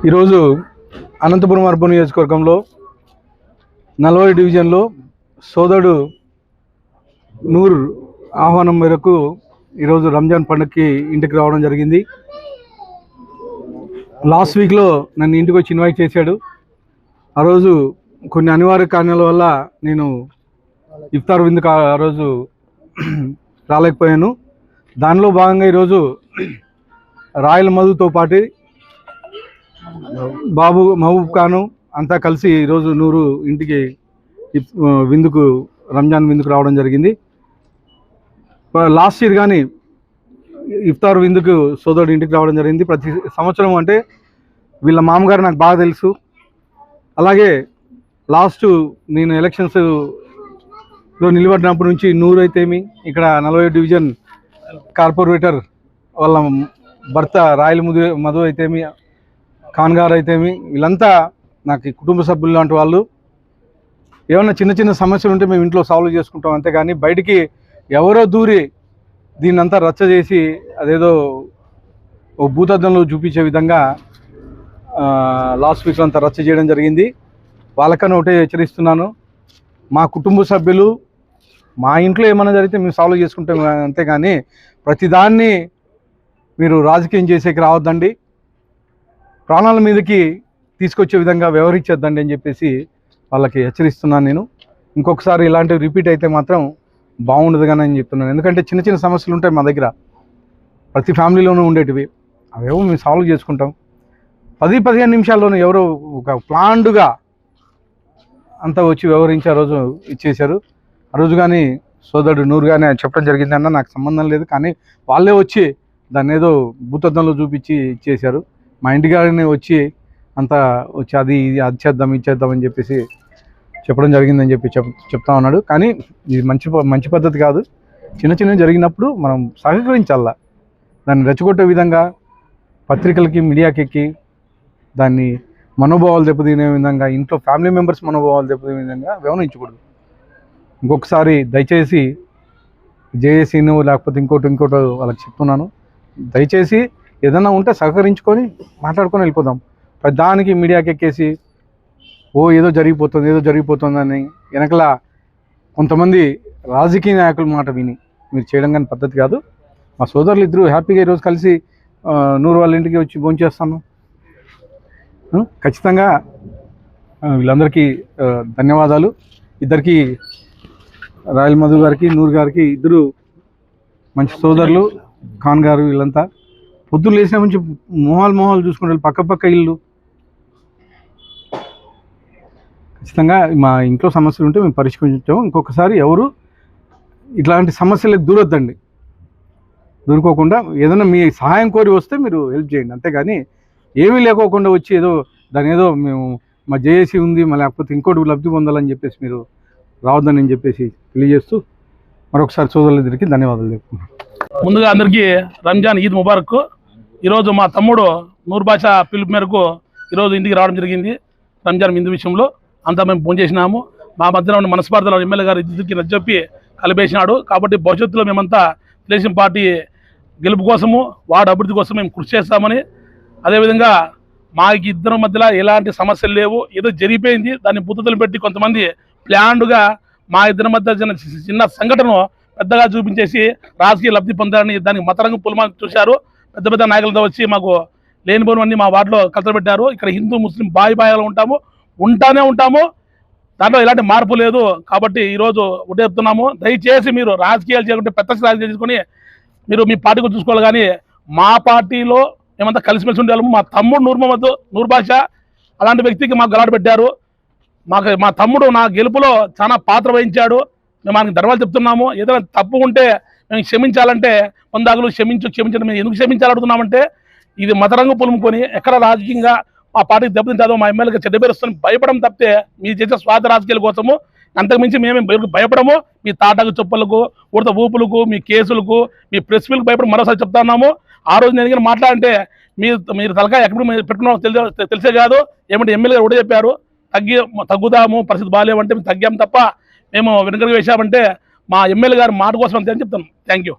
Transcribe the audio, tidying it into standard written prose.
ఈరోజు అనంతపురం అర్బన్ నియోజకవర్గంలో 40 డివిజన్లో సోదరుడు నూర్ ఆహ్వానం మేరకు ఈరోజు రంజాన్ పండుగకి ఇంటికి రావడం జరిగింది. లాస్ట్ వీక్లో నన్ను ఇంటికి వచ్చి ఇన్వైట్ చేశాడు. ఆ రోజు కొన్ని అనివార్య కారణాల వల్ల నేను ఇఫ్తార్ విందుకు ఆ రోజు రాలేకపోయాను. దానిలో భాగంగా ఈరోజు రాయల్ మధుతో పాటు బాబు మహబూబ్ ఖాను అంతా కలిసి ఈరోజు నూరు ఇంటికి విందుకు రంజాన్ విందుకు రావడం జరిగింది. లాస్ట్ ఇయర్ కానీ ఇఫ్తార్ విందుకు సోదరుడు ఇంటికి రావడం జరిగింది. ప్రతి సంవత్సరం అంటే వీళ్ళ మామగారు నాకు బాగా తెలుసు. అలాగే లాస్ట్ నేను ఎలక్షన్స్లో నిలబడినప్పటి నుంచి నూరు అయితేమి, ఇక్కడ 40 డివిజన్ కార్పొరేటర్ వాళ్ళ భర్త రాయల్ మధు అయితేమి, ఖాన్ గారు అయితేమి, వీళ్ళంతా నాకు కుటుంబ సభ్యులు లాంటి వాళ్ళు. ఏమన్నా చిన్న చిన్న సమస్యలు ఉంటే మేము ఇంట్లో సాల్వ్ చేసుకుంటాం, అంతేగాని బయటికి ఎవరో దూరి దీన్నంతా రచ్చ చేసి అదేదో ఓ భూతద్దంలో చూపించే విధంగా లాస్ట్ వీక్ అంతా రచ్చ చేయడం జరిగింది. వాళ్ళకన్నా ఒకటే హెచ్చరిస్తున్నాను, మా కుటుంబ సభ్యులు మా ఇంట్లో ఏమైనా జరిగితే మేము సాల్వ్ చేసుకుంటాం, అంతేగాని ప్రతిదాన్ని మీరు రాజకీయం చేసేకి రావద్దండి, ప్రాణాల మీదకి తీసుకొచ్చే విధంగా వ్యవహరించొద్దండి అని చెప్పేసి వాళ్ళకి హెచ్చరిస్తున్నాను. నేను ఇంకొకసారి ఇలాంటివి రిపీట్ అయితే మాత్రం బాగుండదు కానీ అని చెప్తున్నాను. ఎందుకంటే చిన్న చిన్న సమస్యలు ఉంటాయి మా దగ్గర, ప్రతి ఫ్యామిలీలోనూ ఉండేటివి. అవేవో మేము సాల్వ్ చేసుకుంటాం. 10-15 నిమిషాల్లోనే ఎవరో ఒక ప్లాన్డ్గా అంతా వచ్చి వ్యవహరించి ఆ రోజు ఇచ్చేశారు. ఆ రోజు కానీ సోదరుడు నూరు కానీ చెప్పడం జరిగింది, అన్న నాకు సంబంధం లేదు, కానీ వాళ్ళే వచ్చి దాన్ని ఏదో భూతద్దంలో చూపించి ఇచ్చేశారు. మా ఇంటిగానే వచ్చి అంతా వచ్చి అది చేద్దాం ఇది చేద్దాం అని చెప్పేసి చెప్పడం జరిగిందని చెప్పి చెప్తా ఉన్నాడు. కానీ ఇది మంచి పద్ధతి కాదు. చిన్న చిన్నవి జరిగినప్పుడు మనం సహకరించాలా, దాన్ని రెచ్చగొట్టే విధంగా పత్రికలకి మీడియాకి ఎక్కి దాన్ని మనోభావాలు దెబ్బతినే విధంగా, ఇంట్లో ఫ్యామిలీ మెంబర్స్ మనోభావాలు దెబ్బతినే విధంగా వ్యవహరించకూడదు. ఇంకొకసారి దయచేసి జేఏసీను లేకపోతే ఇంకోటి వాళ్ళకి చెప్తున్నాను, దయచేసి ఏదైనా ఉంటే సహకరించుకొని మాట్లాడుకొని వెళ్ళిపోదాం. దానికి మీడియాకి ఎక్కేసి ఏదో జరిగిపోతుందని వెనకల కొంతమంది రాజకీయ నాయకుల మాట విని మీరు చేయడం కానీ పద్ధతి కాదు. మా సోదరులు ఇద్దరు హ్యాపీగా ఈరోజు కలిసి నూరు వాళ్ళ ఇంటికి వచ్చి భోంచేస్తాను. ఖచ్చితంగా వీళ్ళందరికీ ధన్యవాదాలు. ఇద్దరికి, రాయల్ మధు గారికి నూరు గారికి, ఇద్దరు మంచి సోదరులు. ఖాన్ గారు వీళ్ళంతా పొద్దున్న లేచిన నుంచి మొహాలు చూసుకుంటారు, పక్క ఇల్లు. ఖచ్చితంగా మా ఇంట్లో సమస్యలు ఉంటే మేము పరిష్కరించాము. ఇంకొకసారి ఎవరు ఇట్లాంటి సమస్యలకు దూరుకోకుండా ఏదైనా మీ సహాయం కోరి వస్తే మీరు హెల్ప్ చేయండి, అంతేగాని ఏమీ లేకోకుండా వచ్చి ఏదో మేము మా జేఏసీ ఉంది మా లేకపోతే ఇంకోటి లబ్ధి పొందాలని చెప్పేసి మీరు రావద్దని చెప్పేసి తెలియజేస్తూ మరొకసారి సోదరులిద్దరికి ధన్యవాదాలు చెప్తున్నాను. ముందుగా అందరికీ రంజాన్ ఈద్ ముబారక్. ఈరోజు మా తమ్ముడు నూర్ బాషా పిలుపు మేరకు ఈరోజు ఇంటికి రావడం జరిగింది. రంజాన్ విందు విషయంలో అంతా మేము ఫోన్ చేసినాము. మా మధ్యలో ఉన్న మనస్పార్థలో ఎమ్మెల్యే గారు ఇద్దరికి నచ్చజెప్పి కలిపేసినాడు. కాబట్టి భవిష్యత్తులో మేమంతా తెలుగుదేశం పార్టీ గెలుపు కోసము, వార్డు అభివృద్ధి కోసం మేము కృషి చేస్తామని, అదేవిధంగా మా ఇద్దరి మధ్యలో ఎలాంటి సమస్యలు లేవు, ఏదో జరిగిపోయింది దాన్ని బుద్ధతులు పెట్టి కొంతమంది ప్లాన్డ్గా మా ఇద్దరి మధ్య చిన్న సంఘటన పెద్దగా చూపించేసి రాజకీయ లబ్ధి పొందాలని దానికి మతరంగ పులమాలు చూశారు. పెద్ద నాయకులతో వచ్చి మాకు లేనిపోనివన్నీ మా వార్డులో కలతపెట్టారు. ఇక్కడ హిందూ ముస్లిం బాయిబాయిలు ఉంటాము, దాంట్లో ఎలాంటి మార్పు లేదు. కాబట్టి ఈరోజు ఒకటే చెప్తున్నాము, దయచేసి మీరు రాజకీయాలు చేయకుంటే ప్రత్యక్ష రాజకీయాలు చేసుకొని మీరు మీ పార్టీకి చూసుకోవాలి, కానీ మా పార్టీలో మేమంతా కలిసిమెలిసి ఉండేవాళ్ళము. మా తమ్ముడు నూర్ బాషా అలాంటి వ్యక్తికి మాకు గలాటు పెట్టారు. మా తమ్ముడు నా గెలుపులో చాలా పాత్ర వహించాడు. మేము ఆయనకి ధర్మాలు చెప్తున్నాము. ఏదైనా తప్పు ఉంటే మేము క్షమించాలంటే పొందాకులు క్షమించడం మేము ఎందుకు క్షమించాలడుగుతున్నామంటే, ఇది మతరంగు పులుముకొని ఎక్కడ రాజకీయంగా మా పార్టీకి దెబ్బతింటుందో, మా ఎమ్మెల్యేకి చెడ్డ పేరు వస్తుంది భయపడడం తప్పితే మీరు చేసే స్వార్థ రాజకీయాల కోసము అంతకుమించి మేమే భయపడము. మీ తాటాకు చొప్పులకు, ఉడత ఊపులకు, మీ కేసులకు, మీ ప్రెస్ మీలకు భయపడి మరోసారి చెప్తా ఉన్నాము. ఆ రోజు నేను మాట్లాడంటే మీరు తలకాయ ఎక్కడ పెట్టుకున్నామో తెలిసే కాదు. ఏమంటే ఎమ్మెల్యే కూడా చెప్పారు, తగ్గుదాము, పరిస్థితి బాగాలేవంటే మేము తగ్గాము తప్ప మేము వెనుకకు వేసామంటే మా ఎమ్మెల్యే గారు మాట కోసం అంతే అని చెప్తాను. Thank you.